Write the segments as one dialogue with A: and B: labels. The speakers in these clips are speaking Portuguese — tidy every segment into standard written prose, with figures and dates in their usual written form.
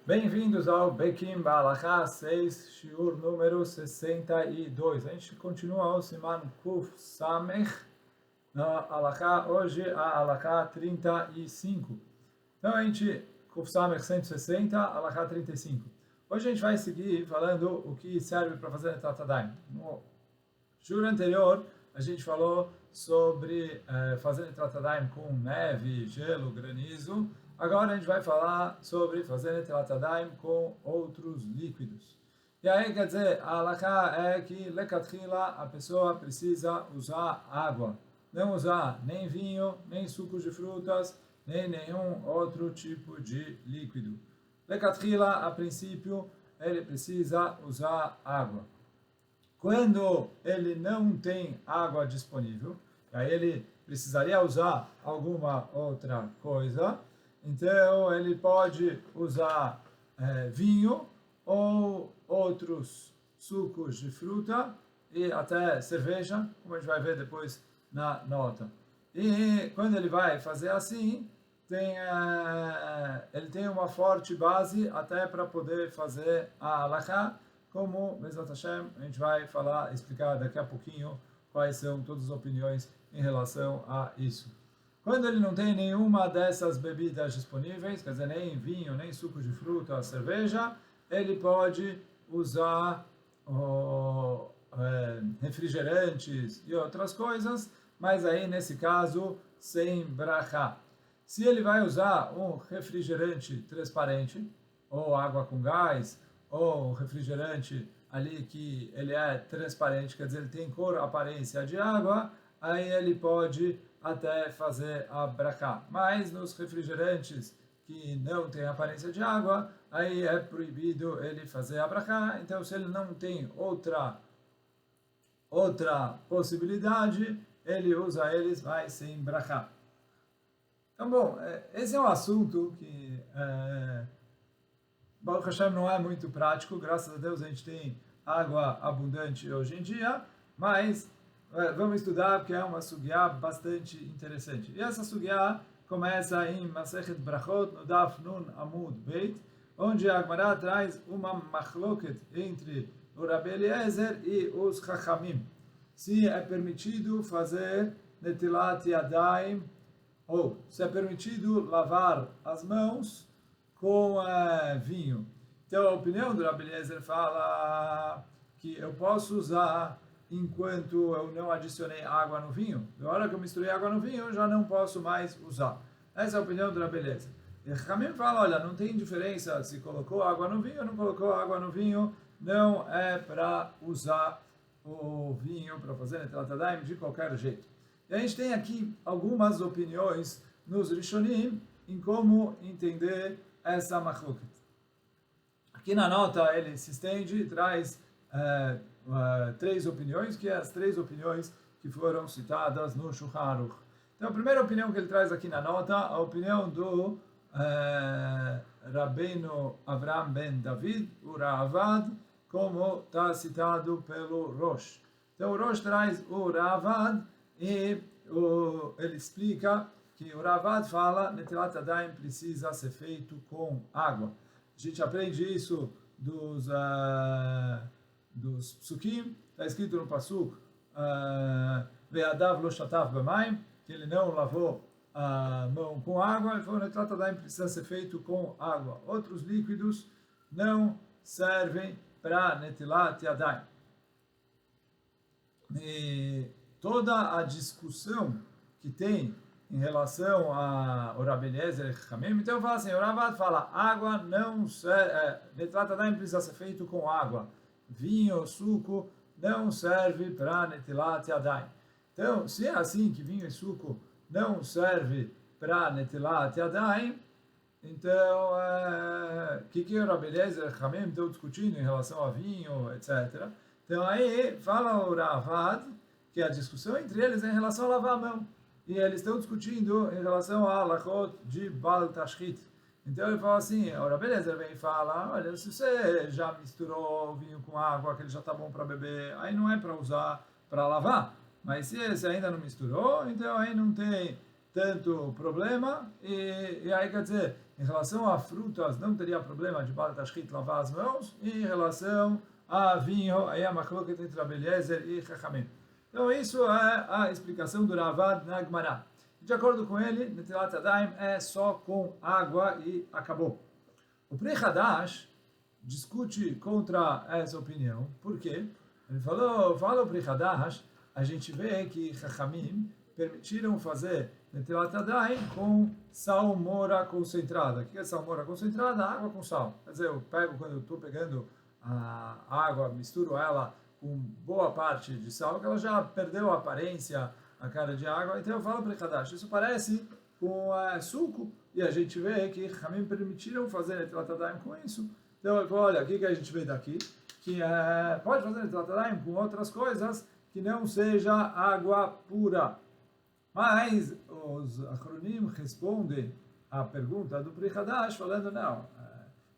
A: Bem-vindos ao Bekim Balacha 6, Shiur número 62. A gente continua o Siman Kuf Samech na Alacha, hoje a Alacha 35. Então a gente, Kuf Samech 160, Alacha 35. Hoje a gente vai seguir falando o que serve para fazer Netrata. No Shiur anterior, a gente falou sobre fazer Netrata com neve, gelo, granizo. Agora a gente vai falar sobre fazer Netilat Yadayim com outros líquidos. E aí, quer dizer, a halakha é que, lecatchila, a pessoa precisa usar água. Não usar nem vinho, nem sucos de frutas, nem nenhum outro tipo de líquido. Lecatchila, a princípio, ele precisa usar água. Quando ele não tem água disponível, aí ele precisaria usar alguma outra coisa. Então, ele pode usar vinho ou outros sucos de fruta e até cerveja, como a gente vai ver depois na nota. E quando ele vai fazer assim, ele tem uma forte base até para poder fazer a halakha, como Bezat Hashem, a gente vai explicar daqui a pouquinho quais são todas as opiniões em relação a isso. Quando ele não tem nenhuma dessas bebidas disponíveis, quer dizer, nem vinho, nem suco de fruta, cerveja, ele pode usar refrigerantes e outras coisas, mas aí, nesse caso, sem brachá. Se ele vai usar um refrigerante transparente, ou água com gás, ou um refrigerante ali que ele é transparente, quer dizer, ele tem cor, aparência de água, aí ele pode até fazer a brachá. Mas nos refrigerantes que não têm aparência de água, aí é proibido ele fazer a brachá. Então, se ele não tem outra possibilidade, ele usa eles, mas sem brachá. Então, bom, esse é um assunto que Baruch Hashem não é muito prático. Graças a Deus a gente tem água abundante hoje em dia, mas vamos estudar porque é uma sugya bastante interessante. E essa sugya começa em Masechet Brachot, no Daf Nun Amud Beit, onde a Gemara traz uma machloket entre o Rabbi Eliezer e os Chachamim. Se é permitido fazer Netilat Yadayim, ou se é permitido lavar as mãos com vinho. Então a opinião do Rabbi Eliezer fala que eu posso usar enquanto eu não adicionei água no vinho. Na hora que eu misturei água no vinho, eu já não posso mais usar. Essa é a opinião do Rabbi Eliezer. E Hamim fala, olha, não tem diferença se colocou água no vinho ou não colocou água no vinho, não é para usar o vinho para fazer Netilat Yadayim de qualquer jeito. E a gente tem aqui algumas opiniões nos Rishonim em como entender essa machloket. Aqui na nota ele se estende e traz três opiniões, que é as três opiniões que foram citadas no Shulchan Aruch. Então, a primeira opinião que ele traz aqui na nota, a opinião do Rabbeinu Avraham ben David, o Ravad, como está citado pelo Rosh. Então, o Rosh traz o Ravad e ele explica que o Ravad fala que Netilat Yadayim precisa ser feito com água. A gente aprende isso dos psukim, está escrito no pasuk Ve'adav lo shatav b'mayim, que ele não lavou a mão com água. Ele falou que Netilat Yadayim precisa ser feito com água. Outros líquidos não servem para Netilat Yadayim. E toda a discussão que tem em relação ao Rabbi Eliezer e Chachamim, então eu falo assim, o Ravad fala, água não serve, Netilat Yadayim precisa ser feito com água. Vinho, suco, não serve para Netilat Yadayim. Então, se é assim que vinho e suco não serve para Netilat Yadayim, então, o que o Rabbi Eliezer e Chachamim estão discutindo em relação a vinho, etc. Então, aí fala o Ravad que a discussão entre eles é em relação a lavar a mão. E eles estão discutindo em relação a halachot de Bal Tashchit. Então ele fala assim, ora beleza, vem e fala, olha, se você já misturou o vinho com água, que ele já está bom para beber, aí não é para usar para lavar. Mas se você ainda não misturou, então aí não tem tanto problema. E aí quer dizer, em relação a frutas, não teria problema de Baal Tashchit lavar as mãos, e em relação a vinho, aí a machloket entre Rabbi Eliezer e Chachamim. Então, isso é a explicação do Ravad na Gemara. De acordo com ele, Netilat Yadayim é só com água e acabou. O Pri Hadash discute contra essa opinião. Por quê? Ele fala o Pri Hadash, a gente vê que Chachamim permitiram fazer Netilat Yadayim com salmoura concentrada. O que é salmoura concentrada? Água com sal. Quer dizer, eu pego, quando eu estou pegando a água, misturo ela com boa parte de sal, que ela já perdeu a aparência, a cara de água. Então eu falo para Hadash, isso parece com suco, e a gente vê que Ramim permitiram fazer Netilat Yadayim com isso. Então ele falou, olha, o que a gente vê daqui? Que pode fazer Netilat Yadayim com outras coisas que não seja água pura. Mas os Achronim respondem à pergunta do Pri Hadash falando, não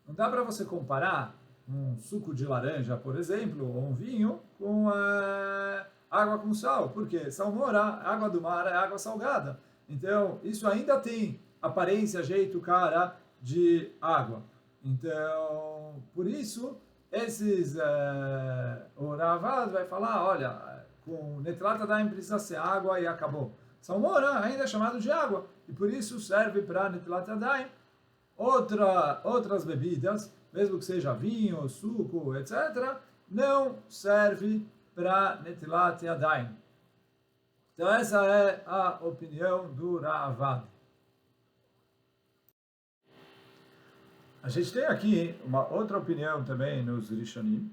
A: dá para você comparar um suco de laranja, por exemplo, ou um vinho, com água com sal. Por quê? Salmoura, água do mar, é água salgada. Então, isso ainda tem aparência, jeito, cara de água. Então, por isso, o Ravad vai falar, olha, com Netilat Yadayim precisa ser água e acabou. Salmoura ainda é chamado de água, e por isso serve para Netilat Yadayim. Outras bebidas, mesmo que seja vinho, suco, etc., não serve para Netilat Yadayim. Então essa é a opinião do Ravad. A gente tem aqui uma outra opinião também nos Rishonim,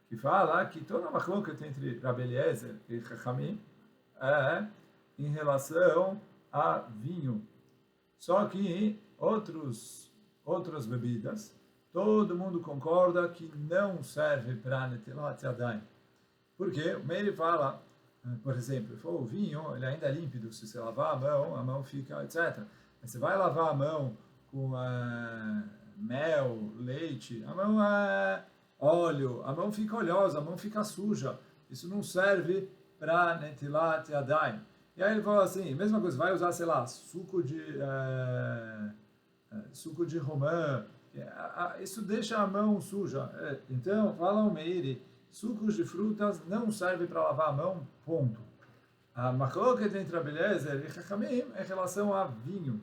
A: que fala que toda a machloket entre Rabbi Eliezer e Chachamim é em relação a vinho. Só que outras bebidas, todo mundo concorda que não serve para Netilat Yadayim. Porque o Meir fala, por exemplo, o vinho ele ainda é límpido, se você lavar a mão fica, etc. Mas você vai lavar a mão com mel, leite, a mão é óleo, a mão fica oleosa, a mão fica suja. Isso não serve para Netilat Yadayim. E aí ele falou assim, mesma coisa, vai usar, sei lá, suco de romã, isso deixa a mão suja. Então, fala o Meiri, sucos de frutas não servem para lavar a mão, ponto. A machloket entre Rabbi Eliezer e Chachamim é em relação a vinho.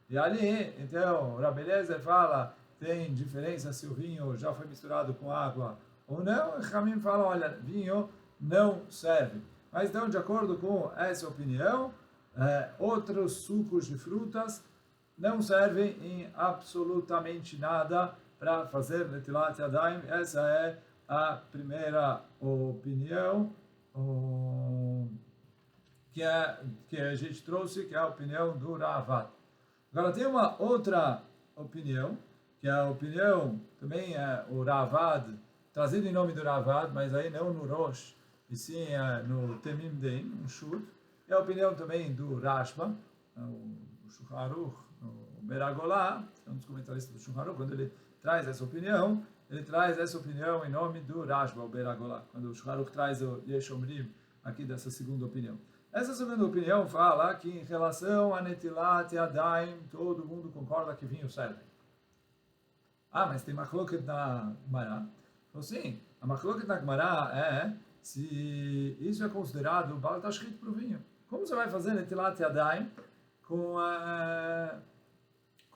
A: E ali, então, Rabbi Eliezer fala, tem diferença se o vinho já foi misturado com água ou não, e Chachamim fala, olha, vinho não serve. Mas então, de acordo com essa opinião, outros sucos de frutas não servem em absolutamente nada para fazer Netilat Yadayim. Essa é a primeira opinião que a gente trouxe, que é a opinião do Ravad. Agora tem uma outra opinião, que é a opinião, também é o Ravad, trazido em nome do Ravad, mas aí não no Rosh, e sim no Temim Dein, um Shur. É a opinião também do Rashba, o Shulchan Aruch, o Beragolá, que é um dos comentaristas do Shulchan Aruch, quando ele traz essa opinião, ele traz essa opinião em nome do Rashba, o Beragolá, quando o Shulchan Aruch traz o Yeshomrim aqui dessa segunda opinião. Essa segunda opinião fala que em relação a Netilat Yadayim, todo mundo concorda que vinho serve. Mas tem machloket na Gemara. Então sim, a machloket na Gemara é se isso é considerado Baal Tashchit para o vinho. Como você vai fazer Netilat Yadayim com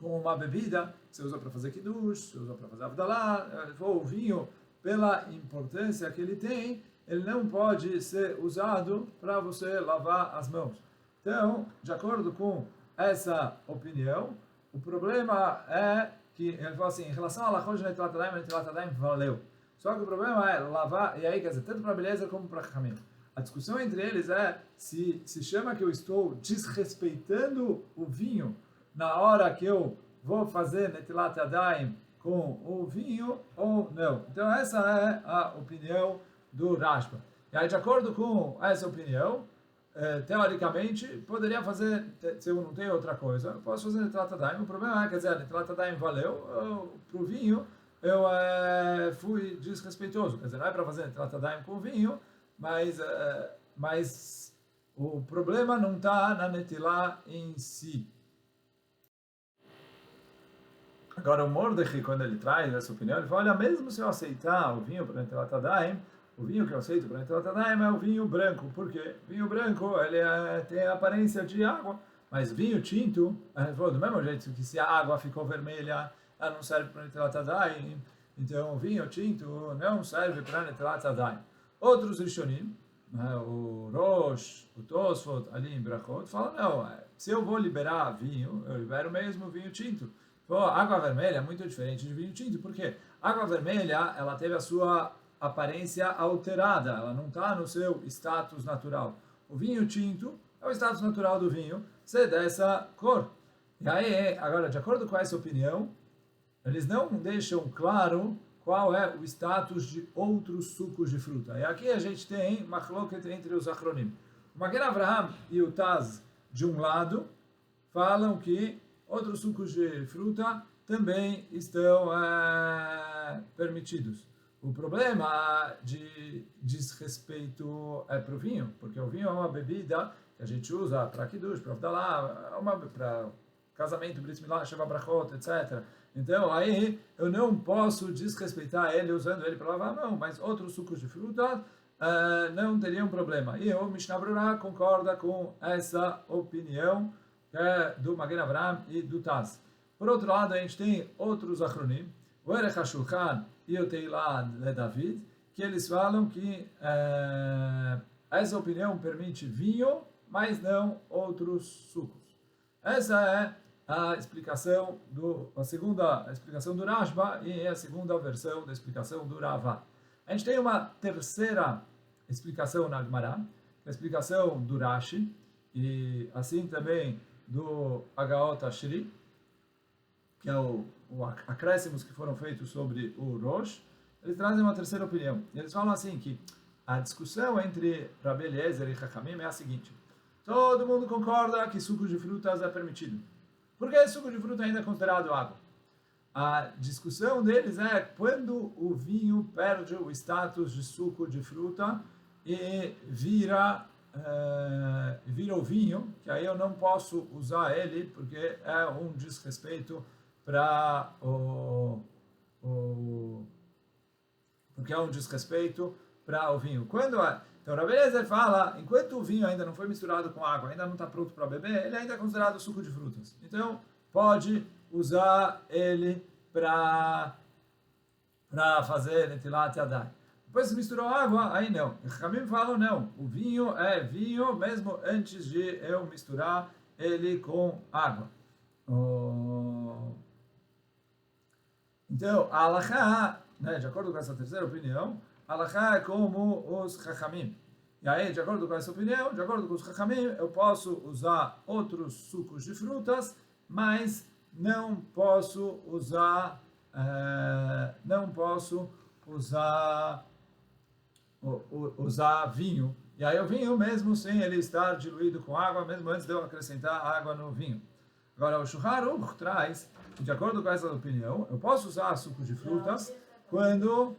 A: uma bebida que você usa para fazer kiddush, você usa para fazer avdalá, o vinho, pela importância que ele tem, ele não pode ser usado para você lavar as mãos. Então, de acordo com essa opinião, o problema é que, ele fala assim, em relação a lachot de Netilat Yadayim valeu. Só que o problema é lavar, e aí quer dizer, tanto para beleza como para caminho. A discussão entre eles é se chama que eu estou desrespeitando o vinho na hora que eu vou fazer Netilat Yadayim com o vinho ou não. Então essa é a opinião do Rashba. E aí, de acordo com essa opinião, teoricamente, poderia fazer, se eu não tenho outra coisa, eu posso fazer Netilat Yadayim. O problema é, quer dizer, Netilat Yadayim valeu, para o vinho eu fui desrespeitoso. Quer dizer, não é para fazer Netilat Yadayim com vinho, mas o problema não está na Netilá em si. Agora, o Mordechai, quando ele traz essa opinião, ele fala, olha, mesmo se eu aceitar o vinho para Netilat Yadayim, o vinho que eu aceito para Netilat Yadayim é o vinho branco. Por quê? Vinho branco, ele tem a aparência de água, mas vinho tinto, ele falou, do mesmo jeito que se a água ficou vermelha, ela não serve para Netilat Yadayim, então o vinho tinto não serve para Netilat Yadayim. Outros Rishonim, o Rosh, o Tosfot, ali em Brachot, falam, não, se eu vou liberar vinho, eu libero mesmo vinho tinto. Água vermelha é muito diferente de vinho tinto, porque água vermelha ela teve a sua aparência alterada, ela não está no seu status natural. O vinho tinto é o status natural do vinho, ser dessa cor. E aí, agora, de acordo com essa opinião, eles não deixam claro qual é o status de outros sucos de fruta. E aqui a gente tem machloket entre os achronim. O Magen Avraham e o Taz, de um lado, falam que outros sucos de fruta também estão permitidos. O problema de desrespeito é para o vinho, porque o vinho é uma bebida que a gente usa para kiddush, para avdalá, para casamento, brit milah, sheva brachot, etc. Então, aí eu não posso desrespeitar ele usando ele para lavar a mão, mas outros sucos de fruta não teriam problema. E o Mishnah Berurah concorda com essa opinião do Magen Avraham e do Taz. Por outro lado, a gente tem outros achronim, o Erech HaShulchan e o Teilah de David, que eles falam que essa opinião permite vinho, mas não outros sucos. Essa é a explicação a segunda explicação do Rashba e a segunda versão da explicação do Rava. A gente tem uma terceira explicação na Gemara, que é a explicação do Rashi, e assim também do Agaot Ashri, que é o acréscimos que foram feitos sobre o Rosh. Eles trazem uma terceira opinião. Eles falam assim que a discussão entre Rabbi Eliezer e Chachamim é a seguinte: todo mundo concorda que suco de frutas é permitido. Por que suco de fruta ainda é considerado água? A discussão deles é quando o vinho perde o status de suco de fruta e vira o vinho, que aí eu não posso usar ele porque é um desrespeito para porque é um desrespeito para o vinho. Então, Rabbi Eliezer fala, enquanto o vinho ainda não foi misturado com água, ainda não está pronto para beber, ele ainda é considerado suco de frutas. Então, pode usar ele para fazer Netilat Yadayim. Depois se misturou água, aí não. Os Chamim falam, não, o vinho é vinho mesmo antes de eu misturar ele com água. Então, a halakha, de acordo com essa terceira opinião, a halakha é como os Chachamim. E aí, de acordo com essa opinião, de acordo com os Chachamim, eu posso usar outros sucos de frutas, mas não posso usar vinho. E aí o vinho, mesmo sem ele estar diluído com água, mesmo antes de eu acrescentar água no vinho. Agora, o Shulchan Aruch traz, de acordo com essa opinião, eu posso usar sucos de frutas quando...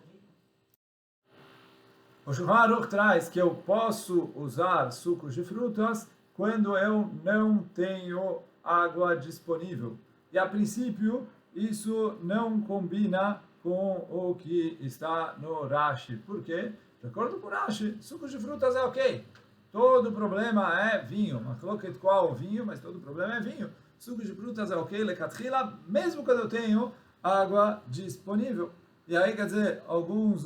A: O Shulchan Aruch traz que eu posso usar sucos de frutas quando eu não tenho água disponível. E, a princípio, isso não combina com o que está no Rashi. Por quê? De acordo com o Rashi, sucos de frutas é ok. Todo problema é vinho. Machloket qual vinho, mas todo problema é vinho. Sucos de frutas é ok, lecatchila, mesmo quando eu tenho água disponível. E aí, quer dizer, alguns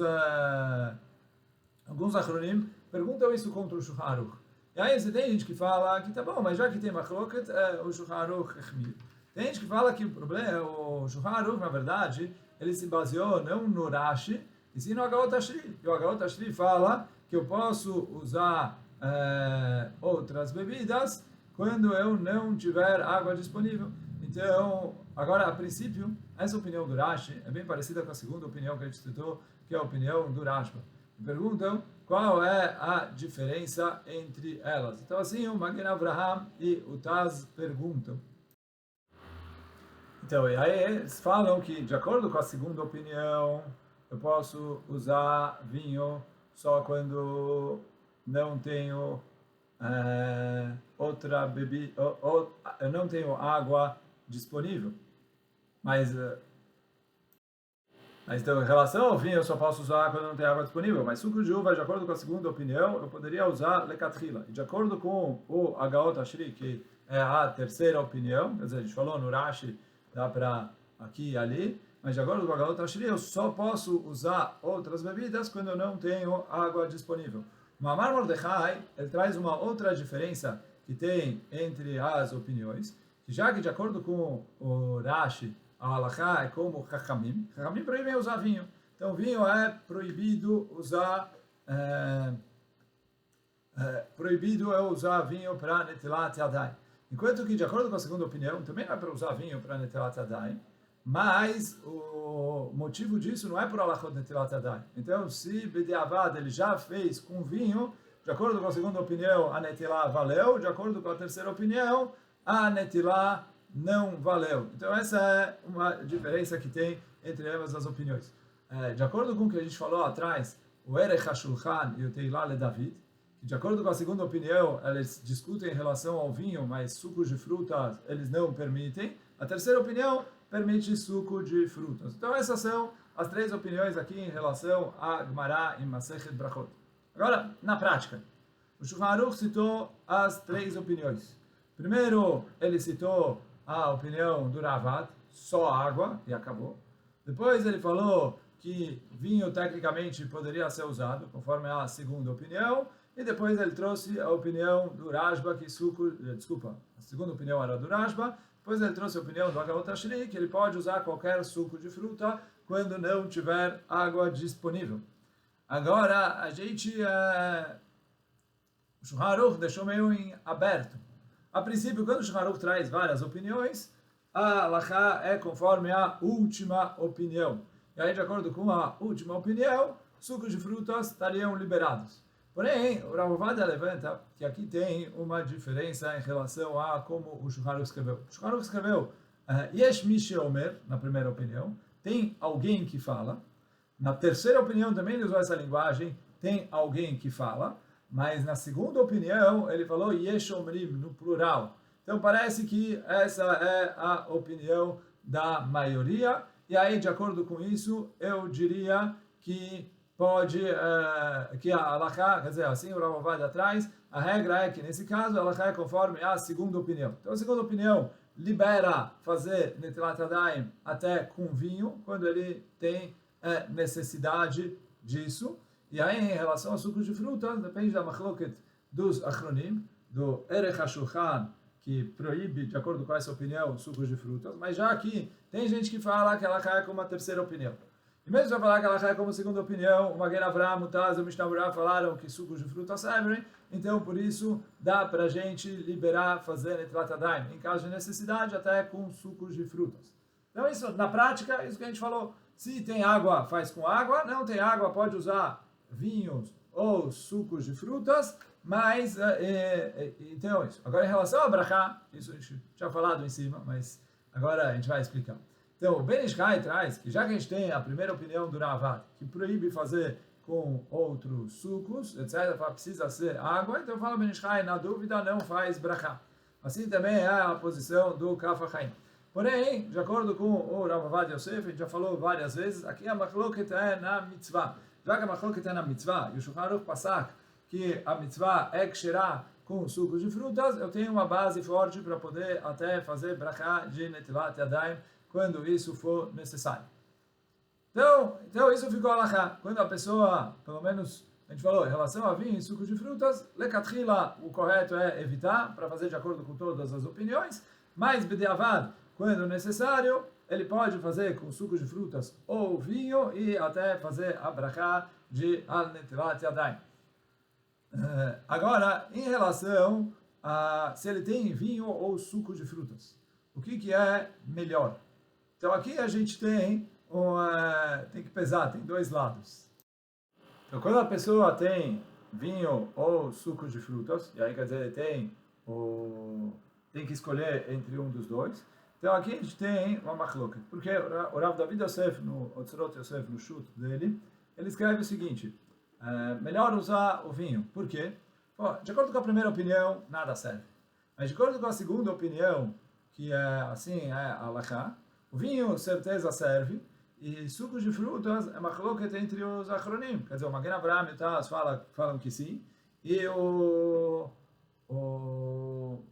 A: achronim perguntam isso contra o Shulchan Aruch. E aí você tem gente que fala que tá bom, mas já que tem machloket, o Shulchan Aruch echmir. Tem gente que fala que o problema, o Shulchan Aruch, na verdade, ele se baseou não no Rashi, e sim no Agaot Ashri. E o Agaot Ashri fala que eu posso usar outras bebidas quando eu não tiver água disponível. Então, agora, a princípio, essa opinião do Rashi é bem parecida com a segunda opinião que a gente citou, que é a opinião do Rashba. Perguntam qual é a diferença entre elas. Então, assim, o Magen Avraham e o Taz perguntam. Então, e aí eles falam que, de acordo com a segunda opinião, eu posso usar vinho só quando não tenho outra bebida, eu não tenho água disponível. Mas, então, em relação ao vinho, eu só posso usar quando não tem água disponível. Mas suco de uva, de acordo com a segunda opinião, eu poderia usar lecatrila. E de acordo com o Agaot Ashri, que é a terceira opinião, quer dizer, a gente falou no Rashi, dá para aqui e ali, mas de acordo com o Agaot Ashri, eu só posso usar outras bebidas quando eu não tenho água disponível. O Mamar Mordechai, ele traz uma outra diferença que tem entre as opiniões, que já que de acordo com o Rashi, a halakha é como Chachamim. Chachamim proíbem usar vinho. Então, vinho é proibido usar... proibido é usar vinho para Netilat Yadayim. Enquanto que, de acordo com a segunda opinião, também não é para usar vinho para Netilat Yadayim, mas o motivo disso não é por halachot Netilat Yadayim. Então, se Bediavad ele já fez com vinho, de acordo com a segunda opinião, a Netilah valeu, de acordo com a terceira opinião, a Netilah não valeu. Então essa é uma diferença que tem entre ambas as opiniões. De acordo com o que a gente falou atrás, o Erech HaShulchan e o Teilah LeDavid, que de acordo com a segunda opinião, eles discutem em relação ao vinho, mas sucos de frutas eles não permitem. A terceira opinião permite suco de frutas. Então essas são as três opiniões aqui em relação a Gemara e Masechet Brachot. Agora, na prática, o Shulchan Aruch citou as três opiniões. Primeiro, ele citou a opinião do Ravad, só água, e acabou. Depois ele falou que vinho tecnicamente poderia ser usado, conforme a segunda opinião. E depois ele trouxe a opinião do Rashba, que suco... Desculpa, a segunda opinião era do Rashba. Depois ele trouxe a opinião do Agaot Ashri, que ele pode usar qualquer suco de fruta quando não tiver água disponível. Agora, a gente... O Shulchan Aruch deixou meio em aberto. A princípio, quando o Shulchan Aruch traz várias opiniões, a halakha é conforme a última opinião. E aí, de acordo com a última opinião, sucos de frutas estariam liberados. Porém, o Rav Ovadia levanta que aqui tem uma diferença em relação a como o Shulchan Aruch escreveu. O Shulchan Aruch escreveu Yesh mi sheomer, na primeira opinião, tem alguém que fala. Na terceira opinião também ele usou essa linguagem, tem alguém que fala. Mas na segunda opinião, ele falou Yesh Omrim, no plural. Então parece que essa é a opinião da maioria. E aí, de acordo com isso, eu diria que pode, que a halakha, quer dizer, assim o Rav Ovadia atrás, a regra é que nesse caso a halakha é conforme a segunda opinião. Então a segunda opinião libera fazer Netilat Yadayim até com vinho, quando ele tem necessidade disso. E aí, em relação a sucos de frutas, depende da machloket dos achronim, do Erech HaShulchan, que proíbe, de acordo com essa opinião, sucos de frutas. Mas já aqui, tem gente que fala que ela cai como uma terceira opinião. E mesmo se eu falar que ela cai como segunda opinião, o Magen Avraham, Mutaz e o Mishnah Berurah falaram que sucos de frutas servem, então por isso dá para a gente liberar, fazer Netilat Yadayim, em caso de necessidade, até com sucos de frutas. Então isso, na prática, é isso que a gente falou. Se tem água, faz com água. Não tem água, pode usar vinhos ou sucos de frutas, mas então isso. Agora em relação a brachá, isso a gente tinha falado em cima, mas agora a gente vai explicar. Então o Ben Ish Chai traz que já que a gente tem a primeira opinião do Ravad, que proíbe fazer com outros sucos, etc., precisa ser água, então fala o Ben Ish Chai, na dúvida não faz brachá. Assim também é a posição do Kaf HaChaim. Porém, de acordo com o Rav Ovadia Yosef, a gente já falou várias vezes, aqui a machloket é na mitzvah. Já que a machloket é na mitzvah, e o Shulchan Aruch Passak, que a mitzvah é ksherá com sucos de frutas, eu tenho uma base forte para poder até fazer brachá de Netilat Yadayim quando isso for necessário. Então isso ficou halakha. Quando a pessoa, pelo menos, a gente falou, em relação a vinho e sucos de frutas, lecatrila, o correto é evitar, para fazer de acordo com todas as opiniões, mas bediavad, quando necessário, ele pode fazer com sucos de frutas ou vinho e até fazer a brachá de al-Netilat Yadayim. Agora, em relação a se ele tem vinho ou suco de frutas, o que é melhor? Então aqui a gente tem que pesar, tem dois lados. Então quando a pessoa tem vinho ou suco de frutas, e aí quer dizer, tem que escolher entre um dos dois. Então aqui a gente tem uma machloket, porque o Rav David Yosef, no Otzrot Yosef, no chute dele, ele escreve o seguinte, melhor usar o vinho. Por quê? Bom, de acordo com a primeira opinião, nada serve. Mas de acordo com a segunda opinião, que é assim, é a halakha, O vinho, certeza, serve, e suco de frutas é machloket entre os achronim. Quer dizer, o Magen Avraham e o Taz falam que sim, e o, o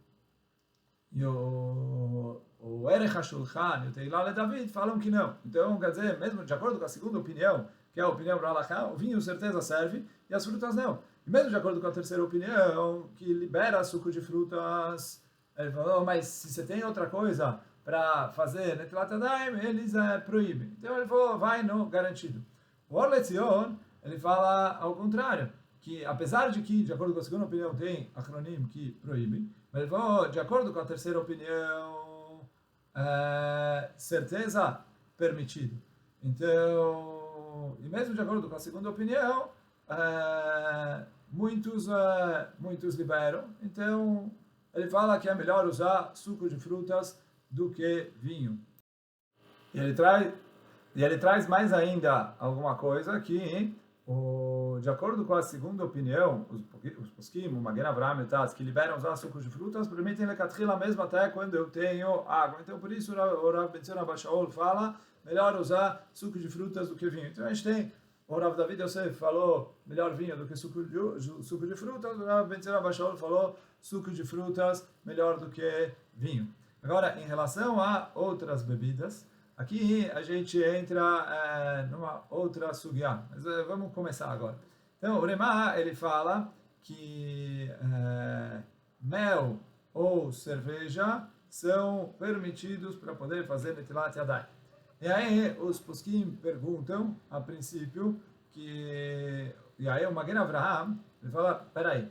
A: Erech HaShulchan e o Teilah David falam que não. Então, quer dizer, mesmo de acordo com a segunda opinião, que é a opinião para Halachá, o vinho, certeza, serve, e as frutas não. E mesmo de acordo com a terceira opinião, que libera suco de frutas, ele falou, mas se você tem outra coisa para fazer Netilat Yadayim, eles proíbem. Então ele falou, vai no garantido. O Or Letzion, ele fala ao contrário, que apesar de que, de acordo com a segunda opinião, tem acronim que proíbem, mas ele falou, de acordo com a terceira opinião, certeza, permitido. Então, e mesmo de acordo com a segunda opinião, muitos liberam. Então, ele fala que é melhor usar suco de frutas do que vinho. E ele traz mais ainda alguma coisa que, de acordo com a segunda opinião, os poskim, o Magen Avraham e o Taz, que liberam usar suco de frutas, permitem lecatchila mesmo até quando eu tenho água. Então, por isso, o Rav Ben-Zion Abba Shaul fala, melhor usar suco de frutas do que vinho. Então, a gente tem, o Rav David Yosef falou, melhor vinho do que suco de frutas, o Rav Ben-Zion Abba Shaul falou, suco de frutas, melhor do que vinho. Agora, em relação a outras bebidas, aqui a gente entra numa outra sugya, mas vamos começar agora. Então, o Remá, ele fala que mel ou cerveja são permitidos para poder fazer Netilat Yadayim. E aí, os poskim perguntam, a princípio, e aí o Magen Avraham, ele fala, peraí,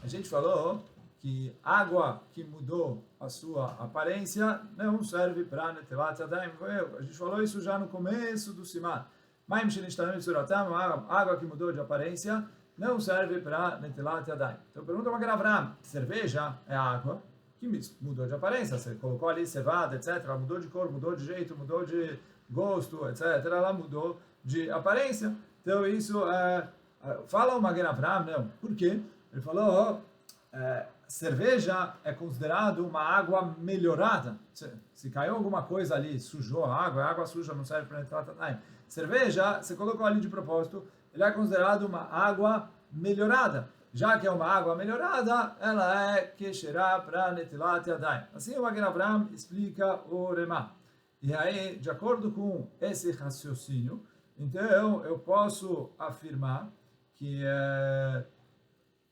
A: a gente falou que água que mudou a sua aparência não serve para Netilat Yadayim. A gente falou isso já no começo do Siman. Maim shenishtanim tzuratam, água que mudou de aparência, não serve para Netilat Yadayim. Então pergunta uma Avraham, cerveja é água que mudou de aparência, você colocou ali cevada, etc., ela mudou de cor, mudou de jeito, mudou de gosto, etc., ela mudou de aparência. Então isso fala o Magen Avraham, não. Por quê? Ele falou, cerveja é considerado uma água melhorada. Se caiu alguma coisa ali, sujou a água suja não serve para entrar. Cerveja, você colocou ali de propósito, ele é considerado uma água melhorada. Já que é uma água melhorada, ela é kesherá para Netilat Yadayim. Assim o Magen Avraham explica o Remá. E aí, de acordo com esse raciocínio, então eu posso afirmar que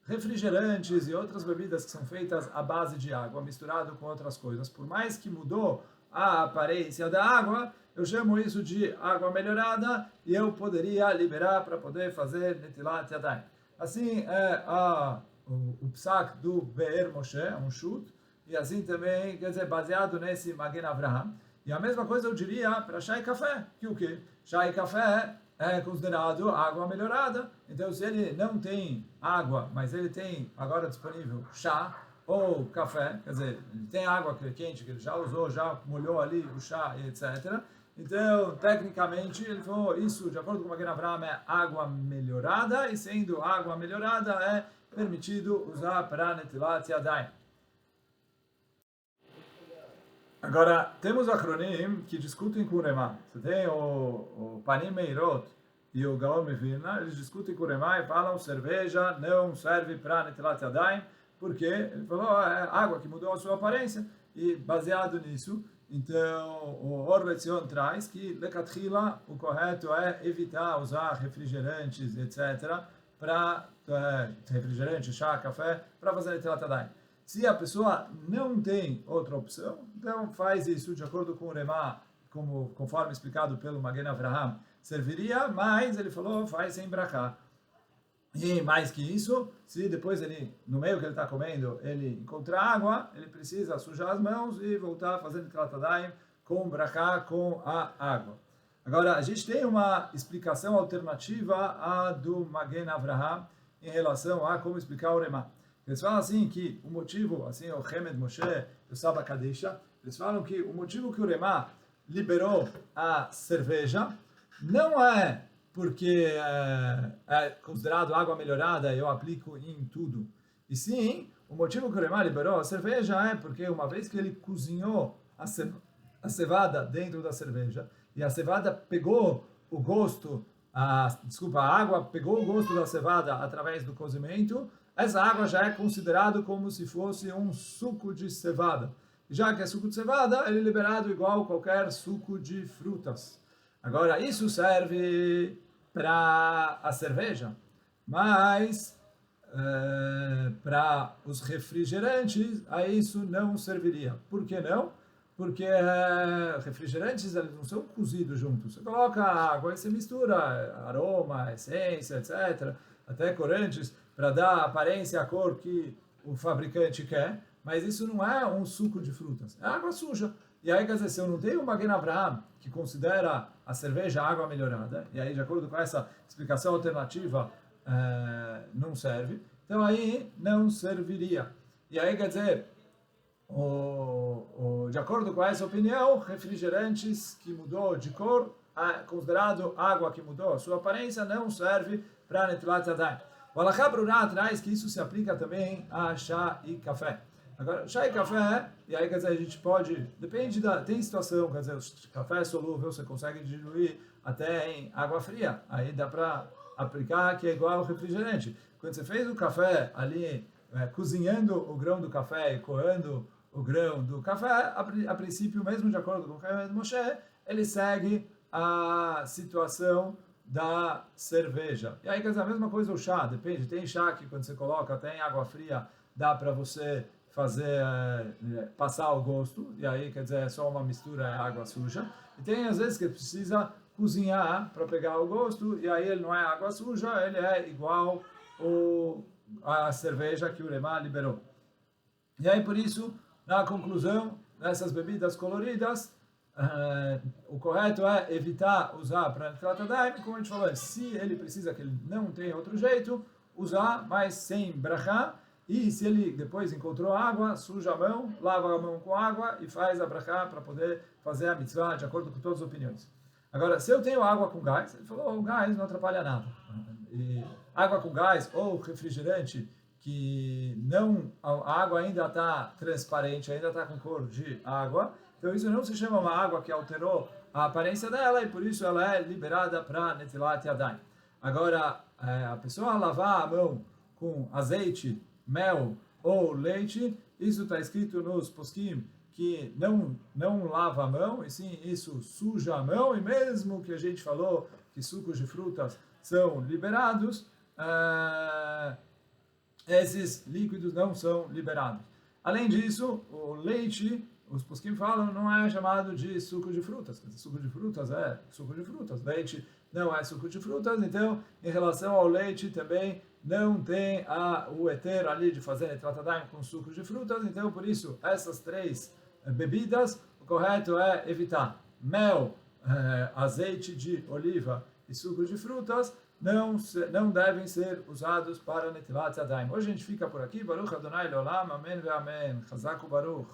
A: refrigerantes e outras bebidas que são feitas à base de água, misturado com outras coisas, por mais que mudou a aparência da água, eu chamo isso de água melhorada e eu poderia liberar para poder fazer Netilat Yadayim. Assim é o psak do Be'er Moshe, um chute, e assim também, quer dizer, baseado nesse Magen Avraham. E a mesma coisa eu diria para chá e café, que o quê? Chá e café é considerado água melhorada. Então, se ele não tem água, mas ele tem agora disponível chá ou café, quer dizer, ele tem água quente que ele já usou, já molhou ali o chá e etc. Então, tecnicamente, ele falou isso, de acordo com o Magen Avraham, é água melhorada, e sendo água melhorada, é permitido usar para Netilat Yadayim. Agora, temos acronim que discutem com o Remá. Você tem o Panim Meirot e o Gaon Mevilna, eles discutem com o Remá e falam cerveja não serve para Netilat Yadayim, porque ele falou é água que mudou a sua aparência, e baseado nisso, então o Or Letzion traz que lecatchila o correto é evitar usar refrigerantes, etc., para refrigerante, chá, café, para fazer Netilat Yadayim. Se a pessoa não tem outra opção, então faz isso de acordo com o Remá, conforme explicado pelo Magen Avraham, serviria, mas ele falou, faz sem brachá. E mais que isso, se depois ele, no meio que ele está comendo, ele encontrar água, ele precisa sujar as mãos e voltar fazendo Netilat Yadayim com brachá, com a água. Agora, a gente tem uma explicação alternativa à do Magen Avraham em relação a como explicar o Remá. Eles falam assim que o motivo, assim, o Hemed Moshe, o Saba Kadesha, eles falam que o motivo que o Remá liberou a cerveja não é porque é considerado água melhorada e eu aplico em tudo. E sim, o motivo que o Remá liberou a cerveja é porque uma vez que ele cozinhou a cevada dentro da cerveja, e a cevada pegou o gosto, a água pegou o gosto da cevada através do cozimento, essa água já é considerado como se fosse um suco de cevada. Já que é suco de cevada, ele é liberado igual qualquer suco de frutas. Agora, isso serve para a cerveja, mas para os refrigerantes, aí isso não serviria. Por que não? Porque refrigerantes eles não são cozidos juntos. Você coloca água e você mistura aroma, essência, etc. Até corantes, para dar a aparência, a cor que o fabricante quer. Mas isso não é um suco de frutas, é água suja. E aí, quer dizer, se eu não tenho uma Magen Avraham que considera a cerveja água melhorada, e aí, de acordo com essa explicação alternativa, não serve, então aí não serviria. E aí, quer dizer, de acordo com essa opinião, refrigerantes que mudou de cor, considerado água que mudou a sua aparência, não serve para Netilat Yadayim. O Halachá Brurá traz que isso se aplica também a chá e café. Agora, chá e café, e aí, quer dizer, a gente pode, depende tem situação, quer dizer, o café é solúvel, você consegue diluir até em água fria, aí dá para aplicar que é igual ao refrigerante. Quando você fez o café ali, cozinhando o grão do café e coando o grão do café, a princípio, mesmo de acordo com o Caimento de Moshe, ele segue a situação da cerveja. E aí, quer dizer, a mesma coisa o chá, depende, tem chá que quando você coloca até em água fria, dá para você fazer, passar o gosto, e aí, quer dizer, é só uma mistura, é água suja. E tem às vezes que precisa cozinhar para pegar o gosto, e aí ele não é água suja, ele é igual a cerveja que o Ulemá liberou. E aí, por isso, na conclusão, nessas bebidas coloridas, o correto é evitar usar para Netilat Yadayim, como a gente falou, se ele precisa, que ele não tem outro jeito, usar, mas sem brachá. E se ele depois encontrou água, suja a mão, lava a mão com água e faz a brachá para poder fazer a mitzvah de acordo com todas as opiniões. Agora, se eu tenho água com gás, ele falou, o gás não atrapalha nada. E água com gás ou refrigerante que não, a água ainda está transparente, ainda está com cor de água, então isso não se chama uma água que alterou a aparência dela e por isso ela é liberada para Netilat Yadayim. Agora, a pessoa lavar a mão com azeite, mel ou leite, isso está escrito nos poskim que não lava a mão, e sim, isso suja a mão, e mesmo que a gente falou que sucos de frutas são liberados, esses líquidos não são liberados. Além disso, o leite, os poskim falam, não é chamado de suco de frutas. Suco de frutas é suco de frutas. Leite não é suco de frutas, então, em relação ao leite também não tem o heter ali de fazer Netilat Yadayim com suco de frutas, então, por isso, essas três bebidas, o correto é evitar mel, azeite de oliva e suco de frutas, não devem ser usados para Netilat Yadayim. Hoje a gente fica por aqui. Baruch Adonai Leolam. Amém ve Amém. Chazak u'Baruch.